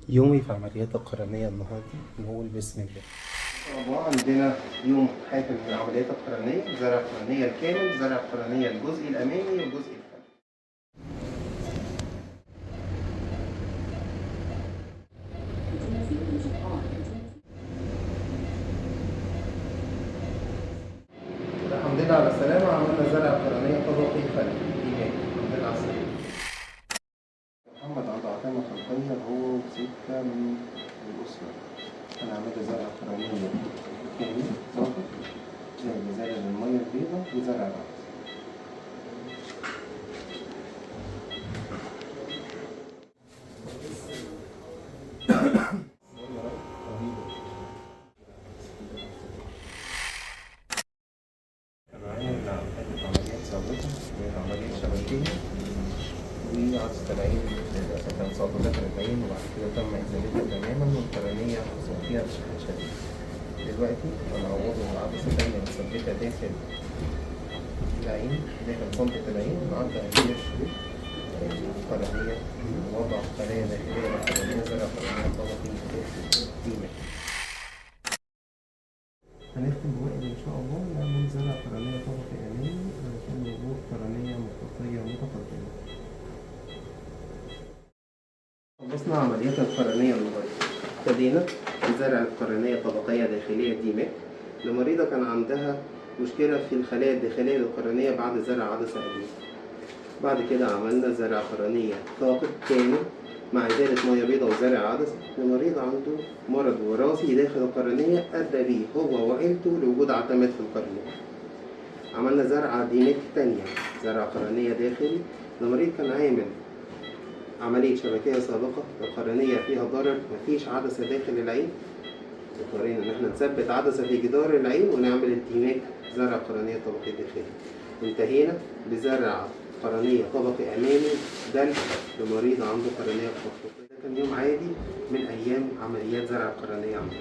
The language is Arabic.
يومي في عمليات القرنية النهاردة نقول بسم الله. عندنا يوم حافل بالعمليات القرنية، زرع القرنية الكامل، زرع القرنية الجزء الأمامي والجزء الخلفي. الحمد لله على السلامة. عملنا زرع قرنية طبقي خلفي. الحمد لله على السلامة. محمد عنده عتامة خلقية هو وستة من الأسرة. أنا عملت زرع قرنية كامل ظابط زي زرع المية البيضاء وزرع الرأس. عمليات صامتة عملية شبكية وعدسة العين للأسف كان صعدوا داخل العين وبعد كده تم إزالتها تماما والقرنية حصل فيها بشكل شديد. دلوقتي هنعوضه بعدسة تانية مثبتة داخل العين داخل صمتة العين عن تغيير القرنية ووضع خلايا داخلية للقرنية زرع قرنية طبقي داخل. هنختم بواقي إن شاء الله نعمل زرع قرنية طبقي أمامي علشان وجود قرنية مخططية متقدمة. خلصنا عمليات القرنية النهاردة. ابتدينا بزرع القرنية طبقية داخلية ديماك لمريضة كان عندها مشكلة في الخلايا الداخلية للقرنية بعد زرع عدسة قديمة. بعد كده عملنا زرع قرنية فاقد كامل مع إزالة مية بيضاء وزرع عدسة لمريض عنده مرض وراثي داخل القرنية أدى بيه هو وعيلته لوجود عتمات في القرنية. عملنا زرعة ديماك تانية، زرع قرنية داخلي لمريض كان عامل عملية شبكية سابقة، القرنية فيها ضرر، مفيش عدسة داخل العين. اضطرينا إن احنا نثبت عدسة في جدار العين ونعمل الديماك زرع قرنية طبقي داخلي. انتهينا بزرع قرنية طبقي أمامي دلف لمريض عنده قرنية مخططة. ده كان يوم عادي من أيام عمليات زرع القرنية عندنا.